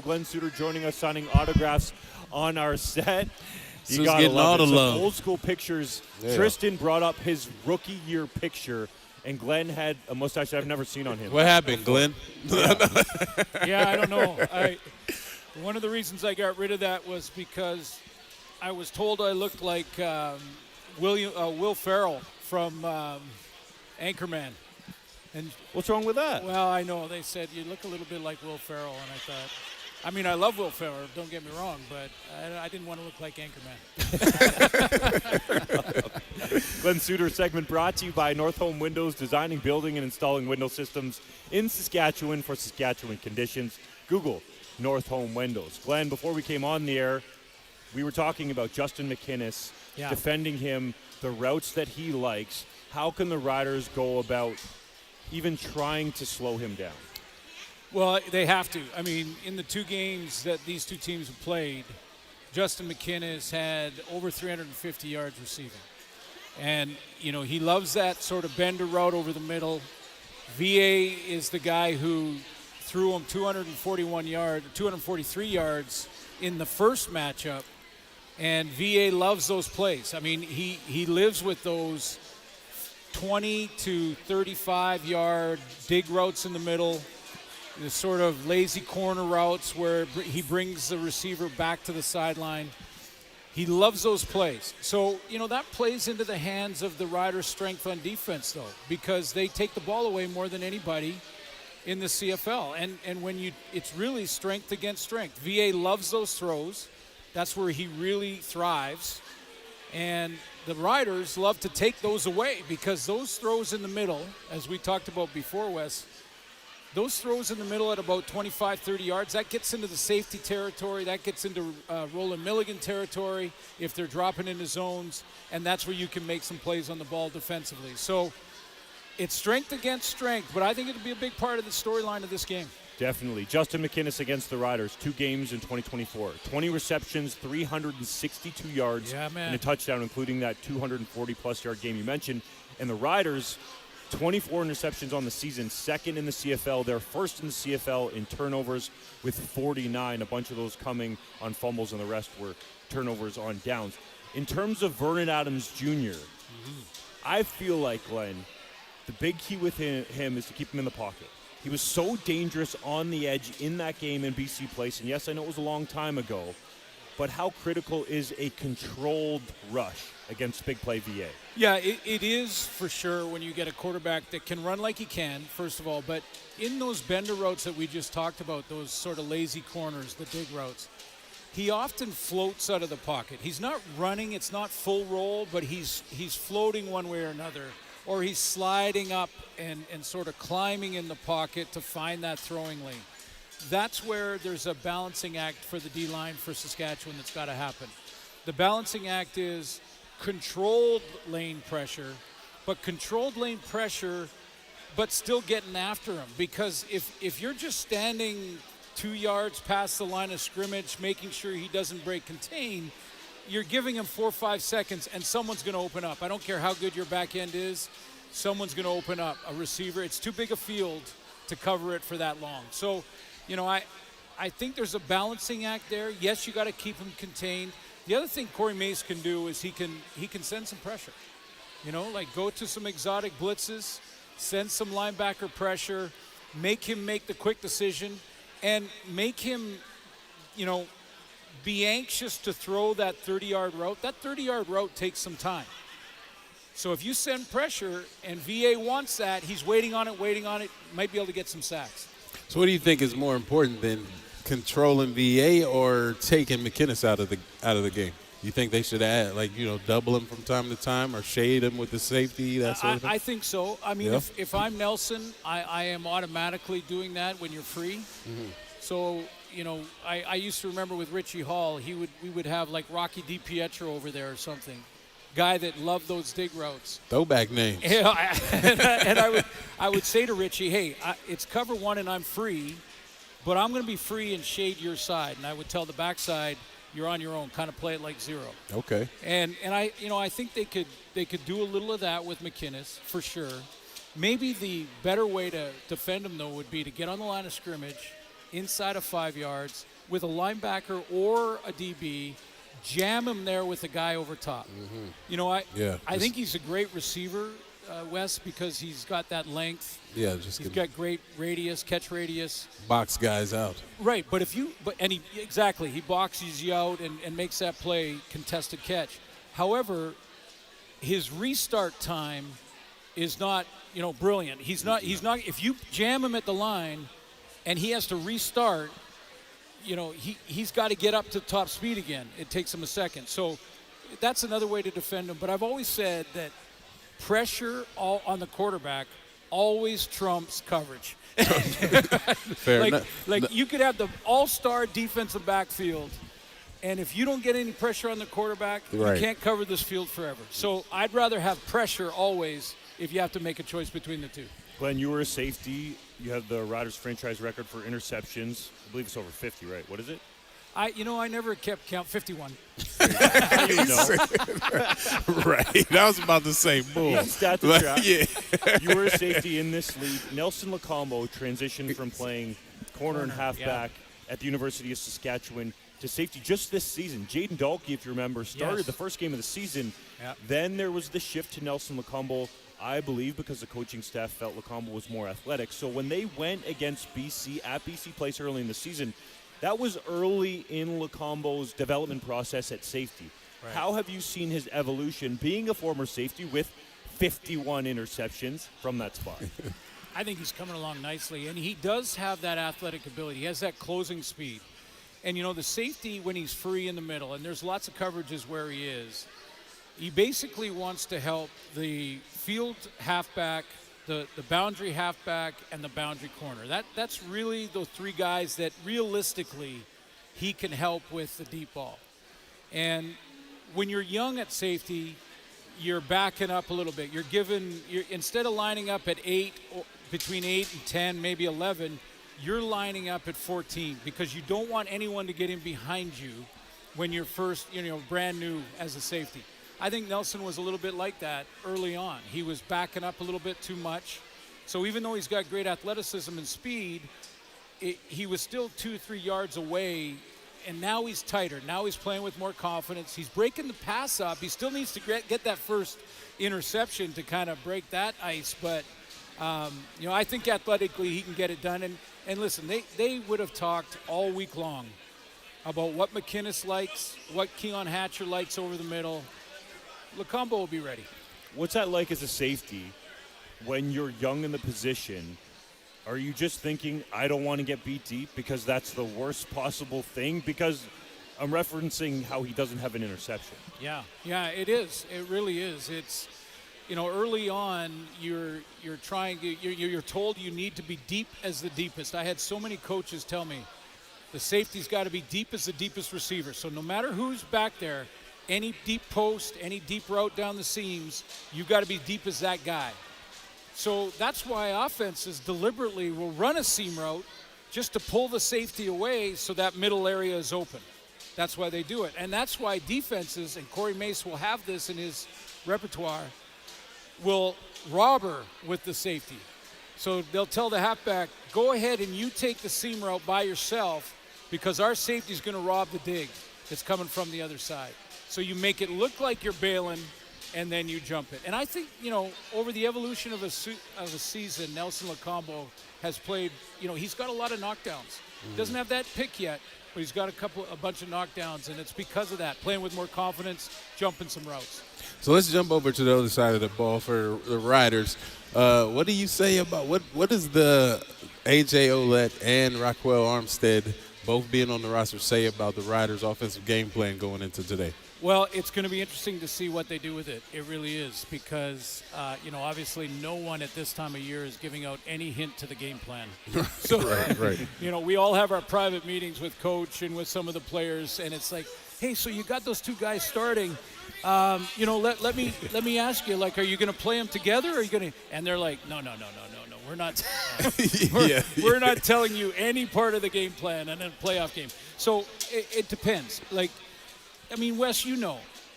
Glen Suitor joining us, signing autographs on our set. You got getting all the love. Some old school pictures. Yeah. Tristan brought up his rookie year picture, and Glenn had a mustache I've never seen on him. What happened, Glenn? Yeah, I don't know. One of the reasons I got rid of that was because I was told I looked like Will Ferrell from Anchorman. And What's wrong with that? well, I know they said you look a little bit like Will Ferrell, and I thought, I mean, I love Will Ferrell. Don't get me wrong, but I didn't want to look like Anchorman. Glen Suitor segment brought to you by North Home Windows, designing, building, and installing window systems in Saskatchewan for Saskatchewan conditions. Google North Home Windows. Glenn, before we came on the air, we were talking about Justin McInnes, defending him, the routes that he likes. How can the Riders go about even trying to slow him down? Well, they have to. I mean, in the two games that these two teams have played, Justin McInnes had over 350 yards receiving. And, you know, he loves that sort of bender route over the middle. VA is the guy who threw him 243 yards in the first matchup. And VA loves those plays. I mean, he lives with those 20 to 35-yard dig routes in the middle, the sort of lazy corner routes where he brings the receiver back to the sideline. He loves those plays. So, you know, that plays into the hands of the Riders' strength on defense, though, because they take the ball away more than anybody in the CFL. And when it's really strength against strength. VA loves those throws. That's where he really thrives. And the Riders love to take those away because those throws in the middle, as we talked about before, Wes, those throws in the middle at about 25, 30 yards, that gets into the safety territory, that gets into Roland Milligan territory if they're dropping into zones, and that's where you can make some plays on the ball defensively. So it's strength against strength, but I think it'll be a big part of the storyline of this game. Definitely. Justin McInnes against the Riders, 2 games in 2024. 20 receptions, 362 yards, and a touchdown, including that 240-plus yard game you mentioned. And the Riders, 24 interceptions on the season, second in the CFL. They're first in the CFL in turnovers with 49, a bunch of those coming on fumbles, and the rest were turnovers on downs. In terms of Vernon Adams Jr., I feel like, Glenn, the big key with him is to keep him in the pocket. He was so dangerous on the edge in that game in BC Place, and yes, I know it was a long time ago, but how critical is a controlled rush against big play VA? Yeah, it is for sure when you get a quarterback that can run like he can, first of all, but in those bender routes that we just talked about, those sort of lazy corners, the dig routes, he often floats out of the pocket. He's not running, it's not full roll, but he's floating one way or another, or he's sliding up and sort of climbing in the pocket to find that throwing lane. That's where there's a balancing act for the D-line for Saskatchewan that's got to happen. The balancing act is controlled lane pressure, but still getting after him. Because if you're just standing 2 yards past the line of scrimmage, making sure he doesn't break contain, you're giving him 4 or 5 seconds, and someone's going to open up. I don't care how good your back end is. Someone's going to open up. A receiver, it's too big a field to cover it for that long. So, you know, I think there's a balancing act there. Yes, you got to keep him contained. The other thing Corey Mace can do is he can send some pressure. You know, like go to some exotic blitzes, send some linebacker pressure, make him make the quick decision, and make him, you know, be anxious to throw that 30-yard route. That 30-yard route takes some time. So if you send pressure and VA wants that, he's waiting on it, might be able to get some sacks. So what do you think is more important than controlling VA or taking McInnes out of the game? You think they should add, like, you know, double him from time to time or shade him with the safety, that sort of thing? I think so. I mean, if I'm Nelson, I am automatically doing that when you're free. Mm-hmm. So, you know, I used to remember with Richie Hall, we would have like Rocky DiPietro over there or something. Guy that loved those dig routes. Throwback names. Yeah, and I would say to Richie, hey, it's cover one and I'm free, but I'm going to be free and shade your side. And I would tell the backside, you're on your own, kind of play it like zero. Okay. And I think they could do a little of that with McInnes for sure. Maybe the better way to defend him though would be to get on the line of scrimmage, inside of 5 yards with a linebacker or a DB, jam him there with a guy over top. You know, I think he's a great receiver, Wes, because he's got that length. Yeah, he's got great radius, catch radius. Box guys out. Right, but he boxes you out and makes that play contested catch. However, his restart time is not, brilliant. He's not. If you jam him at the line, and he has to restart, he's got to get up to top speed again. It takes him a second. So that's another way to defend him. But I've always said that pressure on the quarterback always trumps coverage. Fair enough. Like you could have the all-star defensive backfield, and if you don't get any pressure on the quarterback, you can't cover this field forever. So I'd rather have pressure always if you have to make a choice between the two. Glenn, you were a safety. You have the Riders franchise record for interceptions. I believe it's over 50, right? What is it? I never kept count. 51. Right. I was about to say, boom. Yeah. You were a safety in this league. Nelson Lacombo transitioned from playing corner and halfback at the University of Saskatchewan to safety just this season. Jaden Dahlke, if you remember, started the first game of the season. Yep. Then there was the shift to Nelson Lacombo, I believe, because the coaching staff felt Lacombo was more athletic. So when they went against BC at BC Place early in the season, that was early in Lacombo's development process at safety. Right. How have you seen his evolution being a former safety with 51 interceptions from that spot? I think he's coming along nicely, and he does have that athletic ability. He has that closing speed. And, the safety, when he's free in the middle, and there's lots of coverages where he is, he basically wants to help the field halfback, the boundary halfback, and the boundary corner. That's really those three guys that realistically he can help with the deep ball. And when you're young at safety, you're backing up a little bit. You're instead of lining up at 8, or between 8 and 10, maybe 11, you're lining up at 14 because you don't want anyone to get in behind you when you're first, brand new as a safety. I think Nelson was a little bit like that early on. He was backing up a little bit too much. So even though he's got great athleticism and speed, he was still 2-3 yards away, and now he's tighter. Now he's playing with more confidence. He's breaking the pass up. He still needs to get that first interception to kind of break that ice. But, I think athletically he can get it done. And listen, they would have talked all week long about what McInnes likes, what Keon Hatcher likes over the middle. Lacombo will be ready. What's that like as a safety when you're young in the position? Are you just thinking, I don't want to get beat deep because that's the worst possible thing? Because I'm referencing how he doesn't have an interception. Yeah, it is. It really is. It's, early on, you're told you need to be deep as the deepest. I had so many coaches tell me the safety's got to be deep as the deepest receiver. So no matter who's back there, any deep post, any deep route down the seams, you've got to be deep as that guy. So that's why offenses deliberately will run a seam route just to pull the safety away so that middle area is open. That's why they do it. And that's why defenses, and Corey Mace will have this in his repertoire, will robber with the safety. So they'll tell the halfback, go ahead and you take the seam route by yourself because our safety's going to rob the dig that's coming from the other side. So you make it look like you're bailing, and then you jump it. And I think, over the evolution of a season, Nelson Lacombo has played, he's got a lot of knockdowns. Doesn't have that pick yet, but he's got a bunch of knockdowns, and it's because of that, playing with more confidence, jumping some routes. So let's jump over to the other side of the ball for the Riders. What do you say about what does the A.J. Ouellette and Raquel Armstead both being on the roster say about the Riders' offensive game plan going into today? Well, it's going to be interesting to see what they do with it. It really is because, obviously no one at this time of year is giving out any hint to the game plan. So, right. We all have our private meetings with coach and with some of the players, and it's like, hey, so you got those two guys starting. Let me ask you, are you going to play them together? Or are you going to? And they're like, no. We're not. We're not telling you any part of the game plan and a playoff game. So it depends. Wes,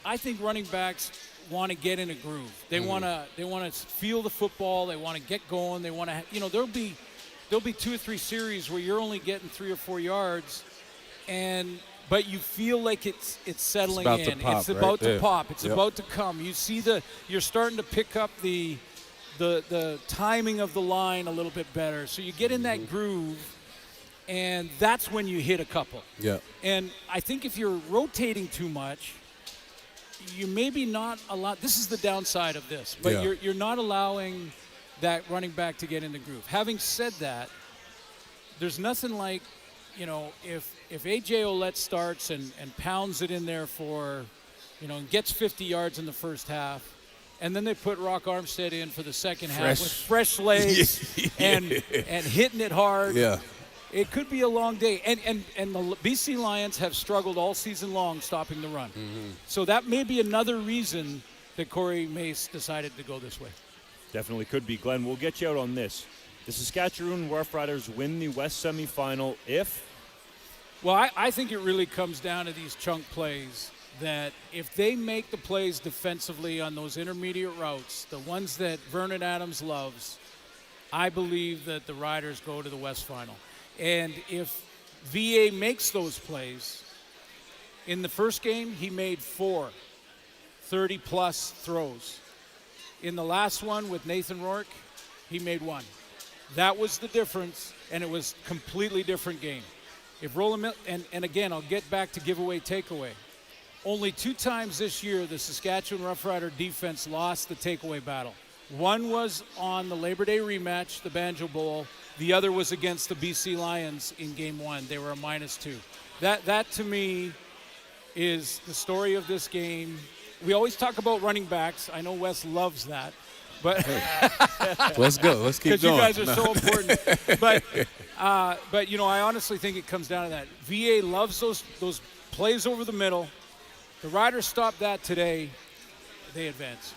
I think running backs want to get in a groove. They want to feel the football. They want to get going. They want to, there'll be there'll be 2 or 3 series where you're only getting 3 or 4 yards, but you feel like it's settling about in. To pop, it's about right? to pop. It's Yep. about to come. You see you're starting to pick up the timing of the line a little bit better. So you get in that groove, and that's when you hit a couple. Yeah. And I think if you're rotating too much, you maybe not allow. This is the downside of this, but Yeah. you're not allowing that running back to get in the groove. Having said that, there's nothing like, if A.J. Ouellette starts and pounds it in there for, and gets 50 yards in the first half, and then they put Rock Armstead in for the second half with fresh legs and hitting it hard. Yeah. It could be a long day. And the BC Lions have struggled all season long stopping the run. Mm-hmm. So that may be another reason that Corey Mace decided to go this way. Definitely could be. Glenn, we'll get you out on this. The Saskatchewan Roughriders win the West semifinal if? Well, I think it really comes down to these chunk plays, that if they make the plays defensively on those intermediate routes, the ones that Vernon Adams loves, I believe that the Riders go to the West final. And if VA makes those plays, in the first game, he made 4 30-plus throws. In the last one with Nathan Rourke, he made 1. That was the difference, and it was a completely different game. If Roland and again, I'll get back to giveaway, takeaway. Only 2 times this year the Saskatchewan Roughrider defense lost the takeaway battle. One was on the Labor Day rematch, the Banjo Bowl. The other was against the BC Lions in Game 1. They were a -2. That to me is the story of this game. We always talk about running backs. I know Wes loves that. But Let's go. Let's keep going. Because you guys are so important. But I honestly think it comes down to that. VA loves those plays over the middle. The Riders stop that today. They advance.